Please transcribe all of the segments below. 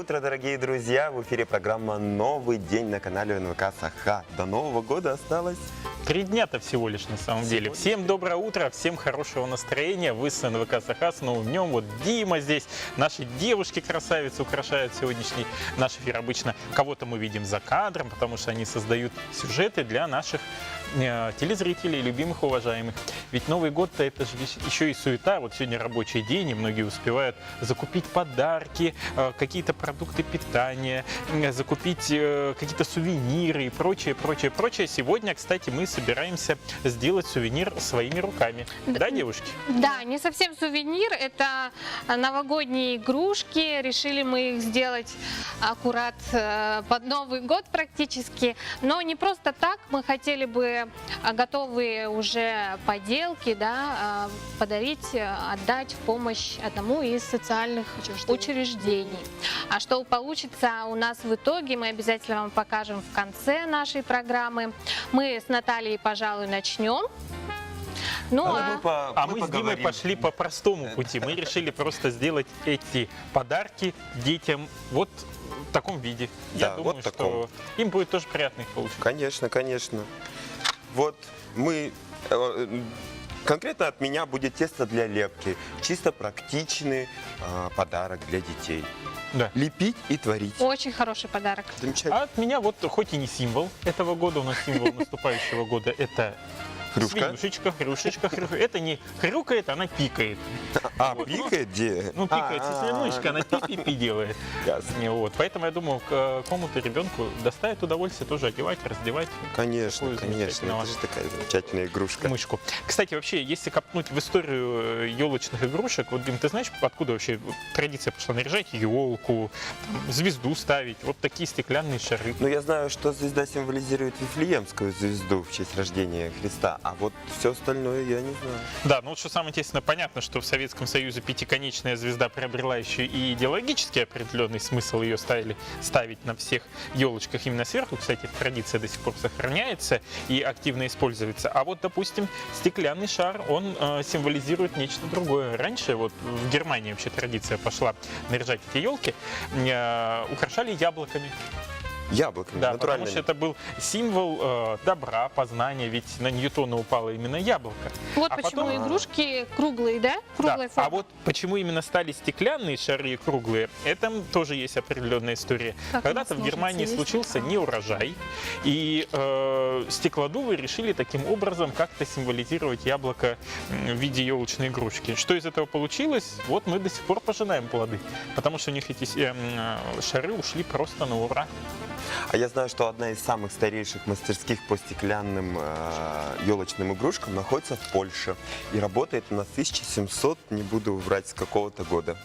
утро, дорогие друзья! В эфире программа «Новый день» на канале НВК Саха. До Нового года осталось 3 дня-то всего лишь на самом деле. Всем доброе утро, всем хорошего настроения. Вы с НВК Саха с новым днем. Вот Дима здесь, наши девушки-красавицы украшают сегодняшний наш эфир. Обычно кого-то мы видим за кадром, потому что они создают сюжеты для наших телезрителей, любимых, уважаемых. Ведь Новый год-то это же еще и суета. Вот сегодня рабочий день, и многие успевают закупить подарки, какие-то продукты питания, закупить какие-то сувениры и прочее, прочее, прочее. Сегодня, кстати, мы собираемся сделать сувенир своими руками. Да, девушки? Да, не совсем сувенир, это новогодние игрушки. Решили мы их сделать аккурат под Новый год практически. Но не просто так, мы хотели бы готовые уже поделки, да, подарить, отдать в помощь одному из социальных учреждений. А что получится у нас в итоге, мы обязательно вам покажем в конце нашей программы. Мы с Натальей, пожалуй, начнем. Ну, мы с Димой пошли по простому пути. Мы решили просто сделать эти подарки детям вот в таком виде. Да, Я думаю, вот таком. что им будет тоже приятно их получить. Конечно, конечно. Вот мы... Конкретно от меня будет тесто для лепки. Чисто практичный подарок для детей. Да. Лепить и творить. очень хороший подарок. Замечательно. А от меня вот, хоть и не символ этого года, у нас символ наступающего года – это Хрюшка. свинюшечка, хрюшечка, хрюшка. Это не хрюкает, она пикает. Вот. Пикает где? Ну, пикается свинюшка, она пи-пи-пи делает. Ясно. Вот. Поэтому я думаю, какому-то ребенку доставит удовольствие тоже одевать, раздевать. Конечно, Такую конечно. замечательную Это же такая замечательная игрушка. Мышку. Кстати, вообще, если копнуть в историю елочных игрушек, вот, Дим, ты знаешь, откуда вообще традиция пошла наряжать елку, звезду ставить, вот такие стеклянные шары? Ну, я знаю, что звезда символизирует Вифлеемскую звезду в честь рождения Христа, а вот все остальное я не знаю. Да, ну вот что самое интересное, понятно, что в Советском Союзе пятиконечная звезда приобрела еще и идеологически определенный смысл, ее стали ставить на всех елочках именно сверху. Кстати, традиция до сих пор сохраняется и активно используется. А вот, допустим, стеклянный шар, он символизирует нечто другое. Раньше, вот в Германии вообще традиция пошла наряжать эти елки, украшали яблоками. Яблоками, Да, натуральными. потому что это был символ добра, познания, ведь на Ньютона упало именно яблоко. Вот А почему потом- игрушки круглые, да? Круглой Да. формы. А вот почему именно стали стеклянные шары круглые, это тоже есть определенная история. Как Когда-то у нас в Германии ножницы есть? случился неурожай, и стеклодувы решили таким образом как-то символизировать яблоко в виде елочной игрушки. Что из этого получилось? Вот мы до сих пор пожинаем плоды, потому что у них эти шары ушли просто на ура. А я знаю, что одна из самых старейших мастерских по стеклянным елочным игрушкам находится в Польше. И работает она с 1700, не буду врать, с какого-то года.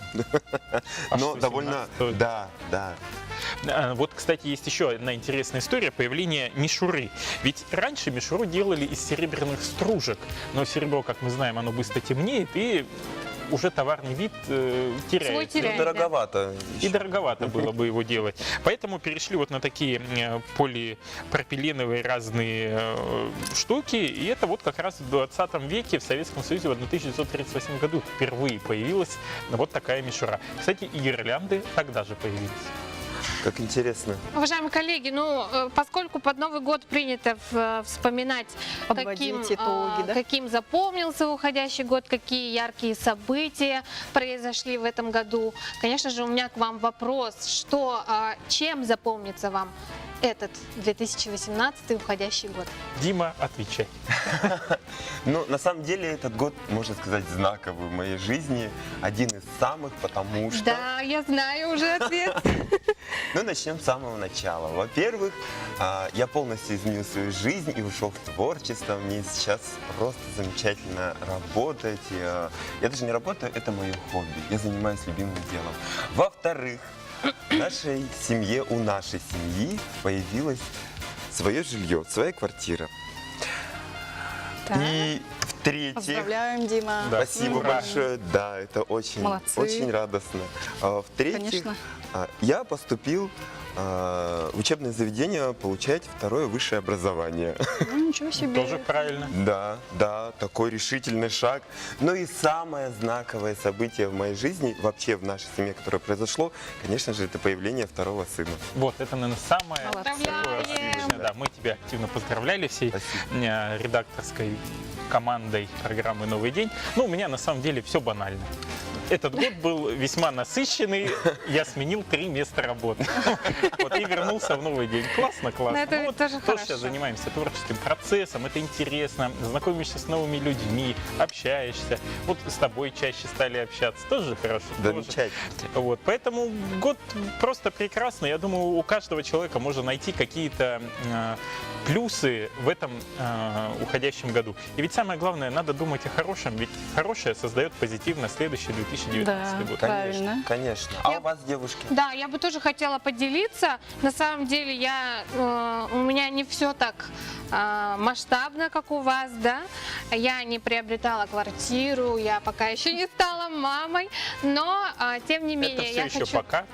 А Но что, довольно... 17-го? Да, да. Вот, кстати, есть еще одна интересная история появления мишуры. Ведь раньше мишуру делали из серебряных стружек, но серебро, как мы знаем, оно быстро темнеет и уже товарный вид теряется. Свой теряет. Ну, дороговато. И дороговато было бы его делать. Поэтому перешли вот на такие полипропиленовые разные штуки. И это вот как раз в 20 веке в Советском Союзе в 1938 году впервые появилась вот такая мишура. Кстати, и гирлянды тогда же появились. Как интересно. Уважаемые коллеги, ну, поскольку под Новый год принято вспоминать, Подводить итоги, да? каким запомнился уходящий год, какие яркие события произошли в этом году, конечно же, у меня к вам вопрос, чем запомнится вам этот 2018 уходящий год? Дима, отвечай. Ну, на самом деле, этот год, можно сказать, знаковый в моей жизни. Один из самых, потому что... Да, я знаю уже ответ. Ну, начнем с самого начала. Во-первых, я полностью изменил свою жизнь и ушел в творчество. Мне сейчас просто замечательно работать. Я даже не работаю, это мое хобби. Я занимаюсь любимым делом. Во-вторых, у нашей семьи появилось свое жилье, своя квартира. Так. И в-третьих... Поздравляем, Дима. Да. Спасибо Ура. большое. Да, это очень, Молодцы. очень радостно. В-третьих, Конечно. я поступил учебное заведение получать второе высшее образование. Ну, ничего себе. Тоже правильно. Да, да, такой решительный шаг. Ну и самое знаковое событие в моей жизни, вообще в нашей семье, которое произошло, конечно же, это появление второго сына. Вот, это, наверное, самое Молодцы. такое Поздравляем! отличное. Да, мы тебя активно поздравляли всей Спасибо. редакторской командой программы «Новый день». Ну, у меня на самом деле все банально. Этот год был весьма насыщенный. Я сменил 3 места работы. Вот, и вернулся в новый день. Классно, классно. Ну, это Ну, вот тоже тоже хорошо. сейчас занимаемся творческим процессом. Это интересно. Знакомишься с новыми людьми, общаешься. Вот с тобой чаще стали общаться. Тоже хорошо. тоже. Замечательно. Вот, поэтому год просто прекрасный. Я думаю, у каждого человека можно найти какие-то плюсы в этом уходящем году. И ведь самое главное, надо думать о хорошем, ведь хорошее создает позитив на следующий 2019 Да. год. Правильно. Конечно. А Я- у вас, девушки? Да, я бы тоже хотела поделиться. На самом деле у меня не все так масштабно, как у вас, да. Я не приобретала квартиру, я пока еще не стала мамой, но тем не менее Это все я еще хочу. пока.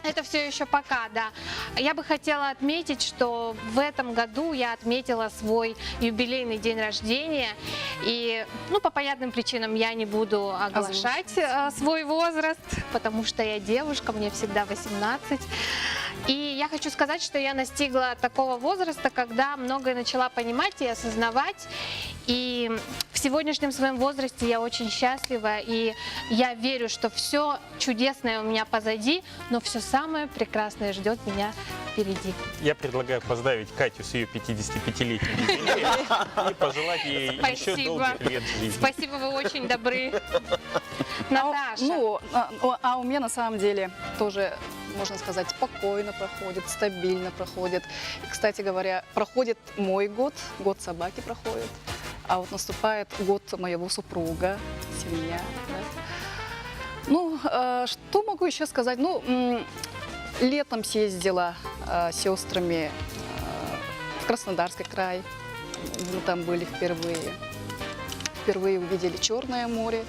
Это все еще пока, да. Я бы хотела отметить, что в этом году я отметила свой юбилейный день рождения. И, ну, по понятным причинам я не буду оглашать свой возраст, потому что я девушка, мне всегда 18. И я хочу сказать, что я настигла такого возраста, когда многое начала понимать и осознавать. И в сегодняшнем своем возрасте я очень счастлива, и я верю, что все чудесное у меня позади, но все самое прекрасное ждет меня впереди. Я предлагаю поздравить Катю с ее 55-летним юбилеем и пожелать ей еще Спасибо. долгих лет жизни. Спасибо, вы очень добры. Наташа. Ну, у меня на самом деле тоже, можно сказать, спокойно проходит, стабильно проходит. И, кстати говоря, проходит мой год, год собаки проходит, а вот наступает год моего супруга, семья. Да. Ну, что могу еще сказать? Ну, летом съездила с сестрами в Краснодарский край. Мы там были впервые. Впервые увидели Черное море.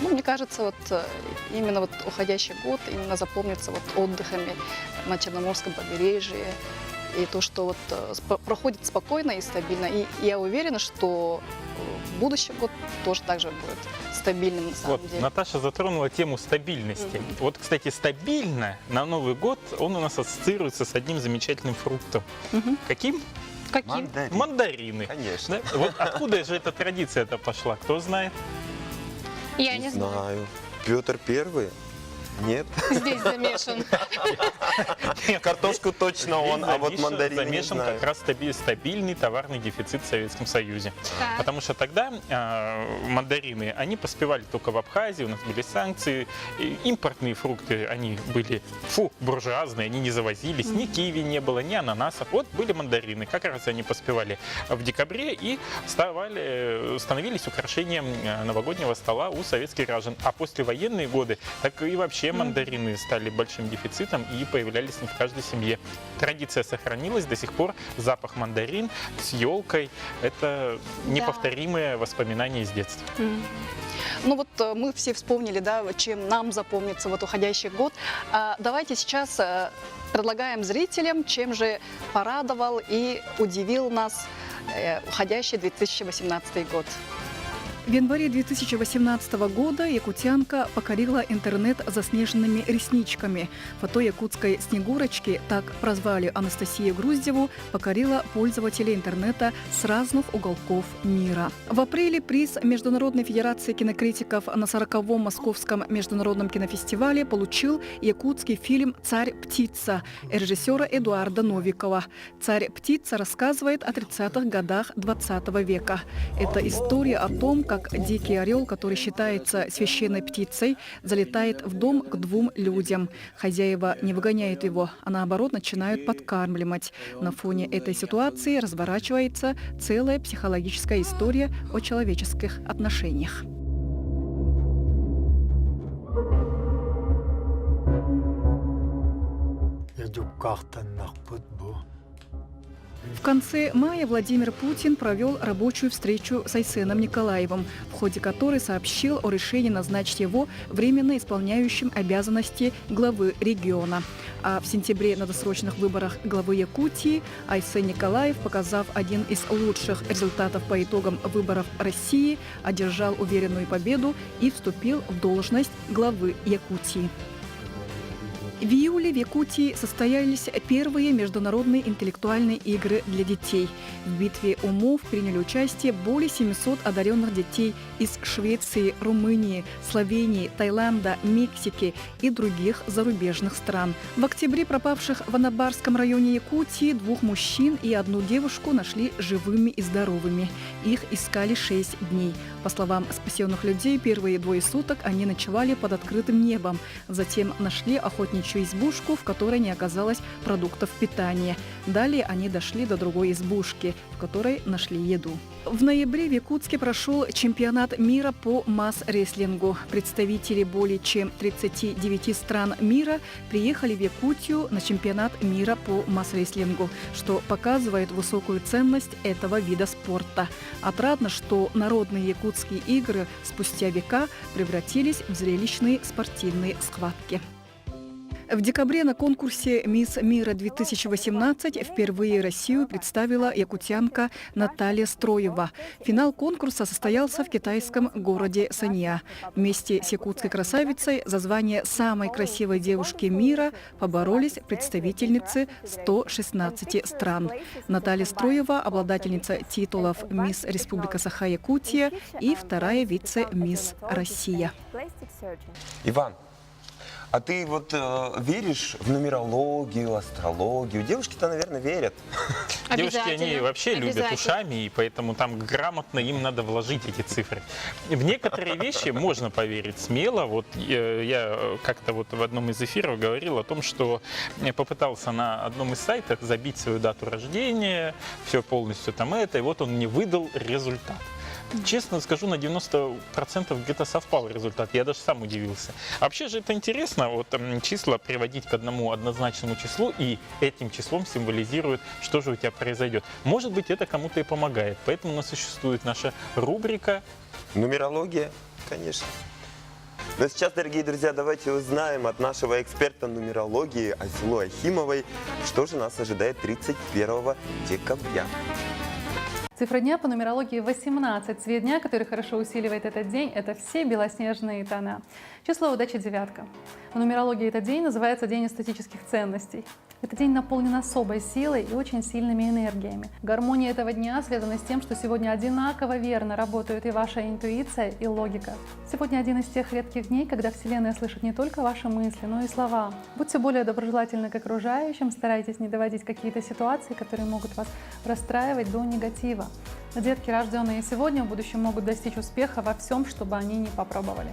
Ну, мне кажется, вот именно вот уходящий год именно запомнится вот отдыхами на Черноморском побережье. И то, что вот проходит спокойно и стабильно. И я уверена, что будущий год тоже так же будет стабильным на самом Вот, деле. Наташа затронула тему стабильности. Вот, кстати, стабильно на Новый год он у нас ассоциируется с одним замечательным фруктом. Мгм. Каким? Каким? Мандарин. Мандарины. Конечно. Да? Вот откуда же эта традиция-то пошла? Кто знает? Я не знаю. знаю. Петр Первый? Нет. Здесь замешан. Картошку точно он, а вот мандарины не замешан знаю. как раз стабильный товарный дефицит в Советском Союзе. Так. Потому что тогда мандарины, они поспевали только в Абхазии, у нас были санкции. И импортные фрукты, они были, буржуазные, они не завозились. Ни киви не было, ни ананасов. Вот были мандарины. Как раз они поспевали в декабре и становились украшением новогоднего стола у советских граждан. А послевоенные годы, так и вообще мандарины стали большим дефицитом и появлялись не в каждой семье. Традиция сохранилась до сих пор. Запах мандарин с елкой – это неповторимые воспоминания из детства. Мгм. Ну вот мы все вспомнили, да, чем нам запомнится вот уходящий год. Давайте сейчас предлагаем зрителям, чем же порадовал и удивил нас уходящий 2018 год. В январе 2018 года якутянка покорила интернет заснеженными ресничками. Фото якутской Снегурочки, так прозвали Анастасию Груздеву, покорила пользователей интернета с разных уголков мира. В апреле приз Международной федерации кинокритиков на 40-м Московском международном кинофестивале получил якутский фильм «Царь-птица» режиссера Эдуарда Новикова. «Царь-птица» рассказывает о 30-х годах 20 века. Это история о том, как дикий орел, который считается священной птицей, залетает в дом к двум людям. Хозяева не выгоняют его, а наоборот начинают подкармливать. На фоне этой ситуации разворачивается целая психологическая история о человеческих отношениях. В конце мая Владимир Путин провел рабочую встречу с Айсеном Николаевым, в ходе которой сообщил о решении назначить его временно исполняющим обязанности главы региона. А в сентябре на досрочных выборах главы Якутии Айсен Николаев, показав один из лучших результатов по итогам выборов России, одержал уверенную победу и вступил в должность главы Якутии. В июле в Якутии состоялись первые международные интеллектуальные игры для детей. В битве умов приняли участие более 700 одаренных детей из Швеции, Румынии, Словении, Таиланда, Мексики и других зарубежных стран. В октябре пропавших в Анабарском районе Якутии 2 мужчин и 1 девушку нашли живыми и здоровыми. Их искали 6 дней. По словам спасенных людей, первые 2 суток они ночевали под открытым небом. Затем нашли охотничью избушку, в которой не оказалось продуктов питания. Далее они дошли до другой избушки, в которой нашли еду. В ноябре в Якутске прошел чемпионат мира по масс-рестлингу. Представители более чем 39 стран мира приехали в Якутию на чемпионат мира по масс-рестлингу, что показывает высокую ценность этого вида спорта. Отрадно, что народные якутские игры спустя века превратились в зрелищные спортивные схватки. В декабре на конкурсе «Мисс Мира-2018» впервые Россию представила якутянка Наталья Строева. Финал конкурса состоялся в китайском городе Санья. Вместе с якутской красавицей за звание самой красивой девушки мира поборолись представительницы 116 стран. Наталья Строева – обладательница титулов «Мисс Республика Саха-Якутия» и 2-я вице-мисс Россия. Иван, а ты вот веришь в нумерологию, астрологию? Девушки-то, наверное, верят. Девушки, они Обязательно. вообще любят Обязательно. ушами, и поэтому там грамотно им надо вложить эти цифры. В некоторые вещи можно поверить смело. Вот я как-то вот в одном из эфиров говорил о том, что я попытался на одном из сайтов забить свою дату рождения, все полностью там это, и вот он мне выдал результат. Честно скажу, на 90% где-то совпал результат. Я даже сам удивился. А вообще же это интересно, вот числа приводить к одному однозначному числу, и этим числом символизирует, что же у тебя произойдет. Может быть, это кому-то и помогает. Поэтому у нас существует наша рубрика. Нумерология, конечно. Но сейчас, дорогие друзья, давайте узнаем от нашего эксперта нумерологии Айсулу Ахимовой, что же нас ожидает 31 декабря. Цифра дня по нумерологии 18. Цвет дня, который хорошо усиливает этот день, это все белоснежные тона. Число удачи — 9. В нумерологии этот день называется День эстетических ценностей. Этот день наполнен особой силой и очень сильными энергиями. Гармония этого дня связана с тем, что сегодня одинаково верно работают и ваша интуиция, и логика. Сегодня один из тех редких дней, когда Вселенная слышит не только ваши мысли, но и слова. Будьте более доброжелательны к окружающим, старайтесь не доводить какие-то ситуации, которые могут вас расстраивать, до негатива. Детки, рожденные сегодня, в будущем могут достичь успеха во всем, что бы они ни попробовали.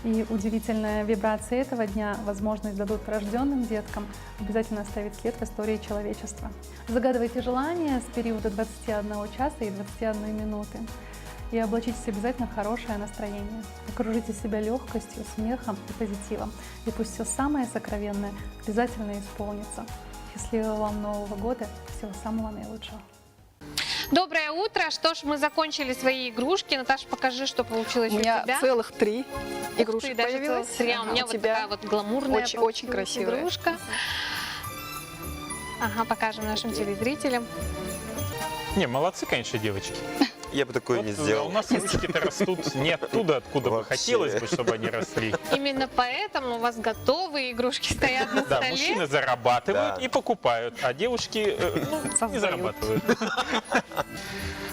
И удивительная вибрация этого дня, возможность дадут рожденным деткам обязательно оставить след в истории человечества. Загадывайте желания с периода 21 часа и 21 минуты. И облачитесь обязательно в хорошее настроение. Окружите себя легкостью, смехом и позитивом. И пусть все самое сокровенное обязательно исполнится. Счастливого вам Нового года, всего самого наилучшего. Доброе утро. Что ж, мы закончили свои игрушки. Наташа, покажи, что получилось У у меня тебя. целых 3 Ух ты, игрушек даже появилось. целых 3. А у Ага, меня у вот тебя такая вот гламурная очень получилась красивая. игрушка. Ага, покажем нашим телезрителям. Не, молодцы, конечно, девочки. Я бы такое Вот, не сделал. у нас ручки-то растут не оттуда, откуда бы Вообще. хотелось бы, чтобы они росли. Именно поэтому у вас готовые игрушки стоят на Да, столе. мужчины зарабатывают Да. и покупают, а девушки не Создают. зарабатывают.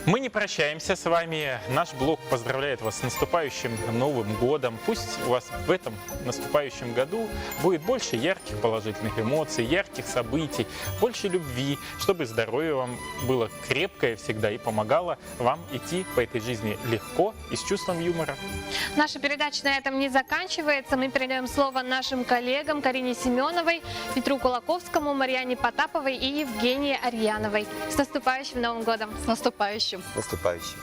Мы не прощаемся с вами. Наш блог поздравляет вас с наступающим Новым годом. Пусть у вас в этом наступающем году будет больше ярких положительных эмоций, ярких событий, больше любви, чтобы здоровье вам было крепкое всегда и помогало вам идти по этой жизни легко и с чувством юмора. Наша передача на этом не заканчивается. Мы передаем слово нашим коллегам Карине Семеновой, Петру Кулаковскому, Марьяне Потаповой и Евгении Арьяновой. С наступающим Новым годом! С наступающим! Наступающим.